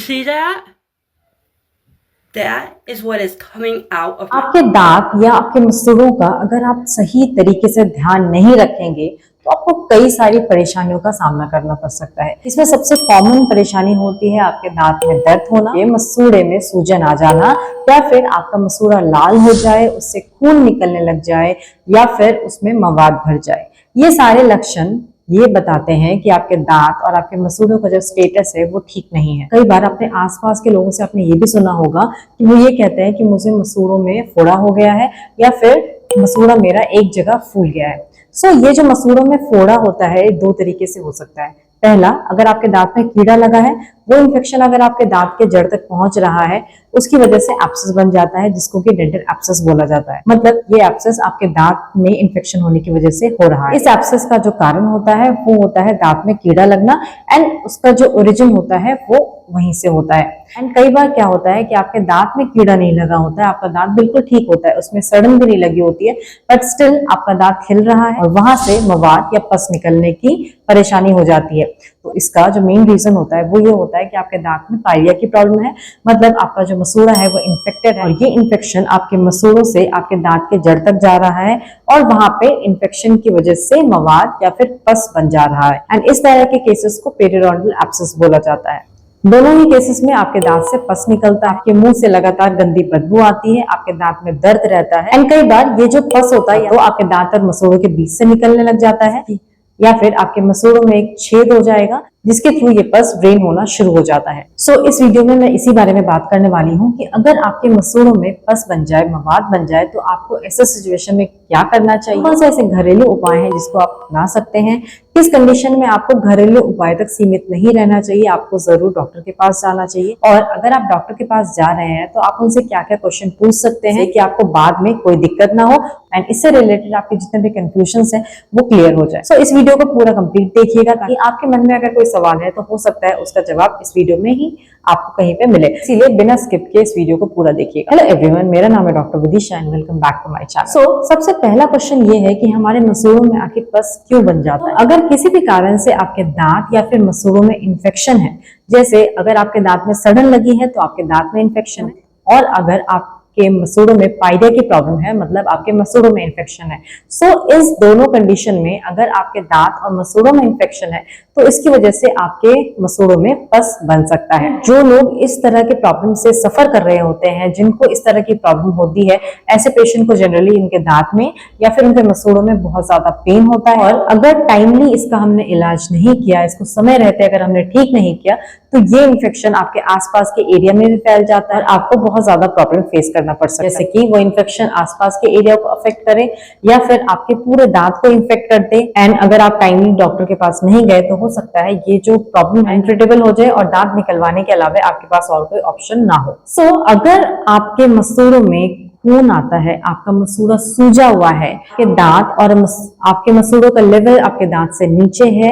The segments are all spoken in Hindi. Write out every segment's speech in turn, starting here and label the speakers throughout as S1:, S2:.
S1: see that? That is what is coming out of my
S2: आपके दांत या आपके मसूड़ों का अगर आप सही तरीके से ध्यान नहीं रखेंगे तो आपको कई सारी परेशानियों का सामना करना पड़ सकता है। इसमें सबसे कॉमन परेशानी होती है आपके दांत में दर्द होना, ये मसूड़े में सूजन आ जाना, या फिर आपका मसूड़ा लाल हो जाए, उससे खून निकलने लग जाए, या फिर उसमें मवाद भर जाए। ये सारे लक्षण ये बताते हैं कि आपके दांत और आपके मसूड़ों का जो स्टेटस है वो ठीक नहीं है। कई बार अपने आसपास के लोगों से आपने ये भी सुना होगा कि वो ये कहते हैं कि मुझे मसूड़ों में फोड़ा हो गया है, या फिर मसूड़ा मेरा एक जगह फूल गया है। ये जो मसूड़ों में फोड़ा होता है दो तरीके से हो सकता है। पहला, अगर आपके दांत में कीड़ा लगा है, वो इन्फेक्शन अगर आपके दांत के जड़ तक पहुंच रहा है, उसकी वजह से एब्सेस बन जाता है, जिसको कि डेंटल एब्सेस बोला जाता है। मतलब ये एब्सेस आपके दांत में इन्फेक्शन होने की वजह से हो रहा है। इस एब्सेस का जो कारण होता है वो होता है दांत में कीड़ा लगना, एंड उसका जो ओरिजिन होता है वो वहीं से होता है। एंड कई बार क्या होता है कि आपके दांत में कीड़ा नहीं लगा होता है, आपका दांत बिल्कुल ठीक होता है, उसमें सड़न भी नहीं लगी होती है, बट स्टिल आपका दांत हिल रहा है और वहां से मवाद या पस निकलने की परेशानी हो जाती है। तो इसका जो मेन रीजन होता है वो ये होता है कि आपके दांत में पायरिया की प्रॉब्लम है, मतलब आपका जो मसूड़ा है वो इन्फेक्टेड है, और ये इन्फेक्शन आपके मसूड़ों से आपके दांत के जड़ तक जा रहा है, और वहां पे इन्फेक्शन की वजह से मवाद या फिर पस बन जा रहा है। एंड इस तरह के केसेस को पेरियोडोंटल एब्सेस बोला जाता है। दोनों ही केसेस में आपके दांत से पस निकलता है, आपके मुंह से लगातार गंदी बदबू आती है, आपके दांत में दर्द रहता है, एंड कई बार ये जो पस होता है तो आपके दांत और मसूड़ों के बीच से निकलने लग जाता है, या फिर आपके मसूड़ों में एक छेद हो जाएगा जिसके थ्रू ये पस ड्रेन होना शुरू हो जाता है। इस वीडियो में मैं इसी बारे में बात करने वाली हूँ कि अगर आपके मसूड़ों में पस बन जाए, मवाद बन जाए, तो आपको ऐसे सिचुएशन में क्या करना चाहिए, कौन से ऐसे घरेलू उपाय हैं जिसको आप अपना सकते हैं, किस कंडीशन में आपको घरेलू उपाय तक सीमित नहीं रहना चाहिए, आपको जरूर डॉक्टर के पास जाना चाहिए, और अगर आप डॉक्टर के पास जा रहे हैं तो आप उनसे क्या क्या क्वेश्चन पूछ सकते हैं कि आपको बाद में कोई दिक्कत ना हो, एंड इससे रिलेटेड आपके जितने भी कंफ्यूजन है वो क्लियर हो जाए। इस वीडियो को पूरा कंप्लीट देखिएगा, ताकि आपके मन में अगर कोई सवाल है तो हो सकता है उसका जवाब इस वीडियो में ही आपको कहीं पे मिले, इसीलिए बिना स्किप के इस वीडियो को पूरा देखिएगा। हेलो एवरीवन, मेरा नाम है doctor Vidisha and welcome back to my channel. सबसे पहला क्वेश्चन ये है कि हमारे मसूड़ों में आखिर पस क्यों बन जाता है। अगर किसी भी कारण से आपके दांत या फिर मसूड़ों में इन्फेक्शन है, जैसे अगर आपके दांत में सड़न लगी है तो आपके दांत में इन्फेक्शन है, और अगर आपके मसूड़ों में पायरिया की प्रॉब्लम है, मतलब आपके मसूड़ों में इन्फेक्शन है, इस दोनों कंडीशन में अगर आपके दांत और मसूड़ों में इन्फेक्शन है तो इसकी वजह से आपके मसूड़ों में पस बन सकता है। जो लोग इस तरह के प्रॉब्लम से सफर कर रहे होते हैं, जिनको इस तरह की प्रॉब्लम होती है, ऐसे पेशेंट को जनरली इनके दांत में या फिर उनके मसूड़ों में बहुत ज्यादा पेन होता है, और अगर टाइमली इसका हमने इलाज नहीं किया, इसको समय रहते अगर हमने ठीक नहीं किया, तो ये इन्फेक्शन आपके आसपास के एरिया में भी फैल जाता है और आपको बहुत ज्यादा प्रॉब्लम फेस करना पड़ सकता है, जैसे कि वो इन्फेक्शन आसपास के एरिया को अफेक्ट करे या फिर आपके पूरे दांत को इन्फेक्ट कर दे। एंड अगर आप टाइमली डॉक्टर के पास नहीं गए तो हो सकता है ये जो प्रॉब्लम है ट्रीटेबल हो जाए और दांत निकलवाने के अलावा आपके पास और कोई ऑप्शन ना हो। अगर आपके मसूड़ों में खून आता है, आपका मसूड़ा सूजा हुआ है, आपके दांत और आपके मसूड़ों का लेवल आपके दांत से नीचे है,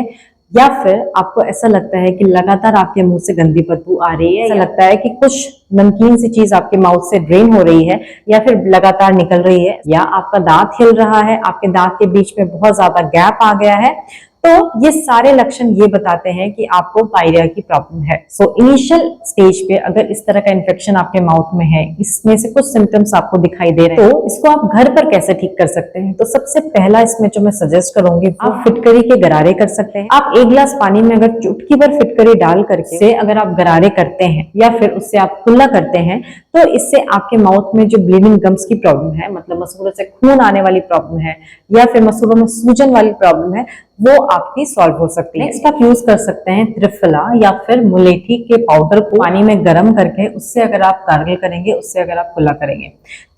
S2: या फिर आपको ऐसा लगता है कि लगातार आपके मुंह से गंदी बदबू आ रही है, ऐसा लगता है कि कुछ नमकीन सी चीज आपके माउथ से ड्रेन हो रही है या फिर लगातार निकल रही है, या आपका दांत हिल रहा है, आपके दांत के बीच में बहुत ज्यादा गैप आ गया है, तो ये सारे लक्षण ये बताते हैं कि आपको पायरिया की प्रॉब्लम है। इनिशियल स्टेज पे अगर इस तरह का इन्फेक्शन आपके माउथ में है, इसमें से कुछ सिम्टम्स आपको दिखाई दे रहे हैं, तो इसको आप घर पर कैसे ठीक कर सकते हैं। तो सबसे पहला इसमें जो मैं सजेस्ट करूंगी, आप फिटकरी के गरारे कर सकते हैं। आप एक गिलास पानी में अगर चुटकी भर फिटकरी डाल करके से अगर आप गरारे करते हैं या फिर उससे आप कुल्ला करते हैं, तो इससे आपके माउथ में जो ब्लीडिंग गम्स की प्रॉब्लम है, मतलब मसूड़ों से खून आने वाली प्रॉब्लम है, या फिर मसूड़ों में सूजन वाली प्रॉब्लम है, वो आपकी सॉल्व हो सकती है। नेक्स्ट आप यूज कर सकते हैं त्रिफला या फिर मुलेठी के पाउडर को पानी में गर्म करके, उससे अगर आप गार्गल करेंगे, उससे अगर आप कुल्ला करेंगे।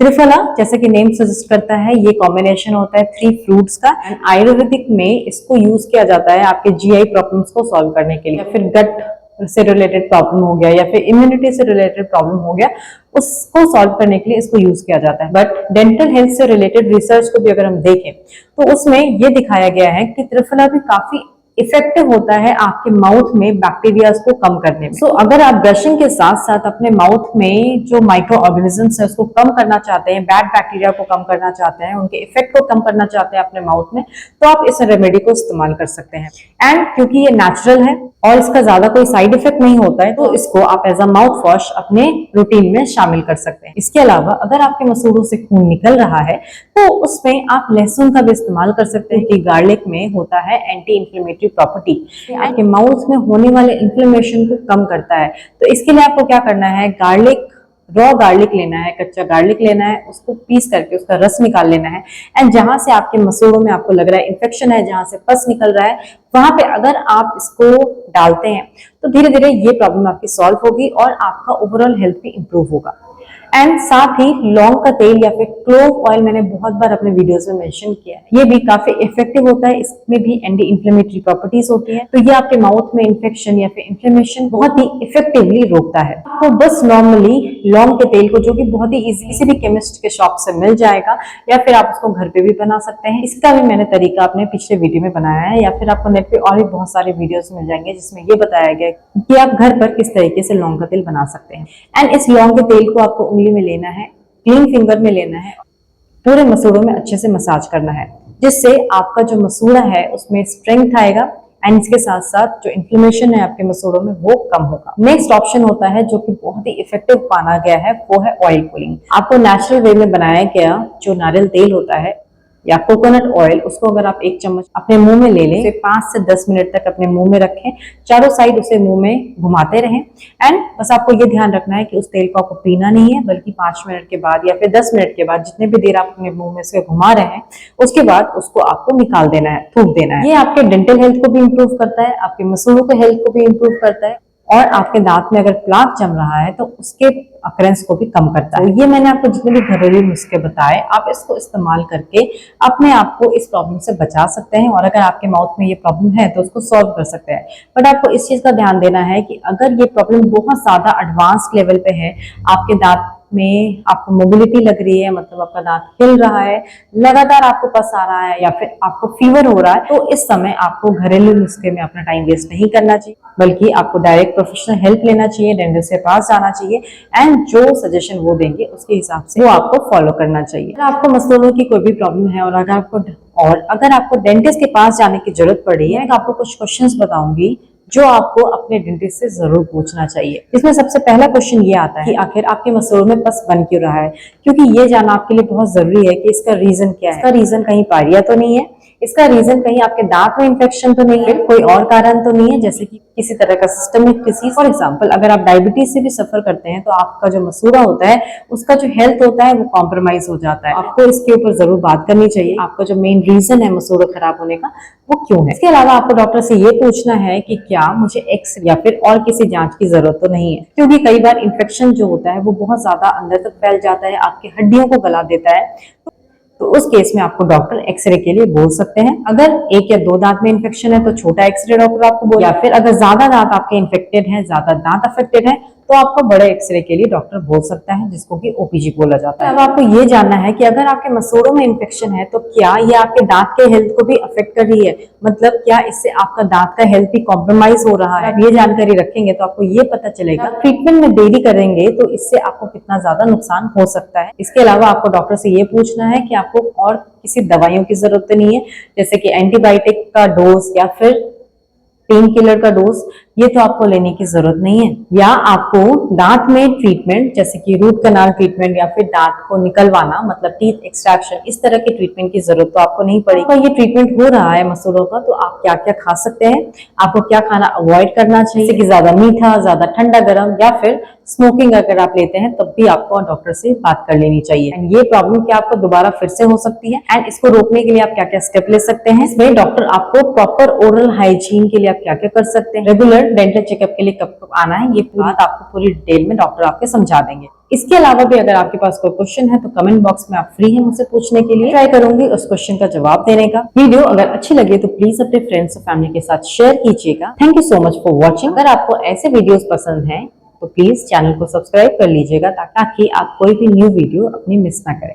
S2: त्रिफला जैसे कि नेम सजेस्ट करता है, ये कॉम्बिनेशन होता है 3 फ्रूट्स का, एंड आयुर्वेदिक में इसको यूज किया जाता है आपके जीआई प्रॉब्लम्स को सॉल्व करने के लिए, या फिर गट से रिलेटेड प्रॉब्लम हो गया, या फिर इम्यूनिटी से रिलेटेड प्रॉब्लम हो गया, उसको सॉल्व करने के लिए इसको यूज किया जाता है। बट डेंटल हेल्थ से रिलेटेड रिसर्च को भी अगर हम देखें तो उसमें ये दिखाया गया है कि त्रिफला भी काफी इफेक्टिव होता है आपके माउथ में बैक्टीरिया को कम करने में। सो अगर आप ब्रशिंग के साथ साथ अपने माउथ में जो माइक्रो ऑर्गेनिजम्स है उसको कम करना चाहते हैं, बैड बैक्टीरिया को कम करना चाहते हैं, उनके इफेक्ट को कम करना चाहते हैं अपने माउथ में, तो आप इस रेमेडी को इस्तेमाल कर सकते हैं। एंड क्योंकि ये नेचुरल है और इसका ज्यादा कोई साइड इफेक्ट नहीं होता है, तो इसको आप एज अ माउथ वॉश अपने रूटीन में शामिल कर सकते हैं। इसके अलावा अगर आपके मसूड़ों से खून निकल रहा है तो उसमें आप लहसुन का भी इस्तेमाल कर सकते हैं कि गार्लिक में होता है एंटी इंफ्लेमेटरी प्रॉपर्टी, आपके माउथ में होने वाले इन्फ्लेमेशन को कम करता है। तो इसके लिए आपको क्या करना है, गार्लिक, रॉ गार्लिक लेना है, कच्चा गार्लिक लेना है, उसको पीस करके उसका रस निकाल लेना है। एंड जहां से आपके मसूड़ों में आपको लग रहा है इन्फेक्शन है, जहां से पस निकल रहा है, वहां पे अगर आप इसको डालते हैं तो धीरे धीरे ये प्रॉब्लम आपकी सॉल्व होगी और आपका ओवरऑल हेल्थ भी इंप्रूव होगा। एंड साथ ही लौंग का तेल या फिर क्लोव ऑयल मैंने बहुत बार अपने वीडियोस में मेंशन किया है, ये भी काफी इफेक्टिव होता है, इसमें भी एंटी इंफ्लेमेटरी प्रॉपर्टीज होती है, तो ये आपके माउथ में इन्फेक्शन या फिर इन्फ्लेमेशन बहुत ही इफेक्टिवली रोकता है। आपको बस नॉर्मली लौंग के तेल को, जो कि बहुत ही इजी किसी भी केमिस्ट के शॉप से मिल जाएगा, या फिर आप उसको घर पे भी बना सकते हैं। इसका भी मैंने तरीका अपने पिछले वीडियो में बनाया है, या फिर आपको नेट पे और भी बहुत सारे वीडियोस मिल जाएंगे जिसमें ये बताया गया कि आप घर पर किस तरीके से लौंग का तेल बना सकते हैं। एंड इस लौंग के तेल को आपको उंगली में लेना है, क्लीन फिंगर में लेना है, पूरे मसूड़ों में अच्छे से मसाज करना है, जिससे आपका जो मसूड़ा है उसमें स्ट्रेंथ आएगा एंड इसके साथ साथ जो इन्फ्लेमेशन है आपके मसूड़ों में वो कम होगा। नेक्स्ट ऑप्शन होता है जो कि बहुत ही इफेक्टिव माना गया है, वो है ऑयल पुलिंग। आपको नेचुरल वे में बनाया गया जो नारियल तेल होता है या कोकोनट ऑयल, उसको अगर आप 1 चम्मच अपने मुंह में ले लें, उसे 5 से 10 मिनट तक अपने मुंह में रखें, चारों साइड उसे मुंह में घुमाते रहें। एंड बस आपको ये ध्यान रखना है कि उस तेल को आपको पीना नहीं है, बल्कि 5 मिनट के बाद या फिर 10 मिनट के बाद, जितने भी देर आप अपने मुंह में से घुमा रहे हैं, उसके बाद उसको आपको निकाल देना है, थूक देना है। ये आपके डेंटल हेल्थ को भी इंप्रूव करता है, आपके मसूड़ों के हेल्थ को भी इंप्रूव करता है, और आपके दांत में अगर प्लाक जम रहा है तो उसके अकरेंस को भी कम करता है। तो ये मैंने आपको जितने भी घरेलू नुस्खे बताए, आप इसको इस्तेमाल करके अपने आप को इस प्रॉब्लम से बचा सकते हैं, और अगर आपके माउथ में ये प्रॉब्लम है तो उसको सॉल्व कर सकते हैं। बट आपको इस चीज का ध्यान देना है कि अगर ये प्रॉब्लम बहुत ज्यादा एडवांस्ड लेवल पे है, आपके दांत में आपको मोबिलिटी लग रही है, मतलब आपका दांत हिल रहा है, लगातार आपको पस आ रहा है, या फिर आपको फीवर हो रहा है, तो इस समय आपको घरेलू नुस्खे में अपना टाइम वेस्ट नहीं करना चाहिए, बल्कि आपको डायरेक्ट प्रोफेशनल हेल्प लेना चाहिए, डेंटिस्ट के पास जाना चाहिए, एंड जो सजेशन वो देंगे उसके हिसाब से वो आपको फॉलो करना चाहिए। अगर आपको मसूड़ों की कोई भी प्रॉब्लम है और अगर आपको डेंटिस्ट के पास जाने की जरूरत पड़ी है, आपको कुछ क्वेश्चंस बताऊंगी जो आपको अपने डेंटिस्ट से जरूर पूछना चाहिए। इसमें सबसे पहला क्वेश्चन ये आता है कि आखिर आपके मसूड़ों में पस बन क्यों रहा है, क्योंकि ये जानना आपके लिए बहुत जरूरी है कि इसका रीजन क्या है। इसका रीजन कहीं पायरिया तो नहीं है, इसका रीजन कहीं आपके दांत में इन्फेक्शन तो नहीं है, कोई और कारण तो नहीं है, जैसे कि किसी तरह का सिस्टमिक डिसीज। फॉर एग्जांपल, अगर आप डायबिटीज से भी सफर करते हैं तो आपका जो मसूड़ा होता है उसका जो हेल्थ होता है वो कॉम्प्रोमाइज हो जाता है। आपको इसके ऊपर जरूर बात करनी चाहिए, आपका जो मेन रीजन है मसूड़ा खराब होने का वो क्यों है। इसके अलावा आपको डॉक्टर से ये पूछना है कि क्या मुझे एक्स या फिर और किसी जांच की जरूरत तो नहीं है, क्योंकि कई बार इन्फेक्शन जो होता है वो बहुत ज्यादा अंदर तक फैल जाता है, आपकी हड्डियों को गला देता है, तो उस केस में आपको डॉक्टर एक्सरे के लिए बोल सकते हैं। अगर 1 या 2 दांत में इन्फेक्शन है तो छोटा एक्सरे डॉक्टर आपको बोल, या फिर अगर ज्यादा दांत आपके इन्फेक्टेड है, ज्यादा दांत अफेक्टेड है, तो आपको बड़े एक्सरे के लिए डॉक्टर बोल सकता है, जिसको कि ओपीजी बोला जाता है। अब आपको ये जानना है कि अगर आपके मसूड़ों में इन्फेक्शन है तो क्या ये आपके दांत के हेल्थ को भी अफेक्ट कर रही है, मतलब क्या इससे आपका दांत का हेल्थ भी कॉम्प्रोमाइज हो रहा है। आप ये जानकारी रखेंगे तो आपको ये पता चलेगा ट्रीटमेंट में देरी करेंगे तो इससे आपको कितना ज्यादा नुकसान हो सकता है। इसके अलावा आपको डॉक्टर से ये पूछना है कि आपको और किसी दवाइयों की जरूरत नहीं है, जैसे कि एंटीबायोटिक का डोज या फिर पेन किलर का डोज, ये तो आपको लेने की जरूरत नहीं है। या आपको दांत में ट्रीटमेंट जैसे कि रूट कनाल ट्रीटमेंट या फिर दांत को निकलवाना, मतलब टीथ एक्सट्रैक्शन, इस तरह के ट्रीटमेंट की जरूरत तो आपको नहीं पड़ेगी। ये ट्रीटमेंट हो रहा है मसूड़ों का, तो आप क्या क्या खा सकते हैं, आपको क्या खाना अवॉइड करना चाहिए, जैसे कि ज्यादा मीठा, ज्यादा ठंडा गर्म, या फिर स्मोकिंग अगर आप लेते हैं तब भी आपको डॉक्टर से बात कर लेनी चाहिए। एंड ये प्रॉब्लम क्या आपको दोबारा फिर से हो सकती है, एंड इसको रोकने के लिए आप क्या क्या स्टेप ले सकते हैं। इसमें डॉक्टर आपको प्रॉपर ओरल हाइजीन के लिए आप क्या क्या कर सकते हैं, रेगुलर डेंटल चेकअप के लिए कब कब आना है, ये बात आपको पूरी डिटेल में डॉक्टर आपके समझा देंगे। इसके अलावा भी अगर आपके पास कोई क्वेश्चन है तो कमेंट बॉक्स में आप फ्री हैं मुझसे पूछने के लिए, ट्राई करूंगी उस क्वेश्चन का जवाब देने का। वीडियो अगर अच्छी लगे तो प्लीज अपने फ्रेंड्स और फैमिली के साथ शेयर कीजिएगा। Thank you so much for watching. अगर आपको ऐसे वीडियोस पसंद हैं तो प्लीज चैनल को सब्सक्राइब कर लीजिएगा ताकि आप कोई भी न्यू वीडियो अपनी मिस ना करें।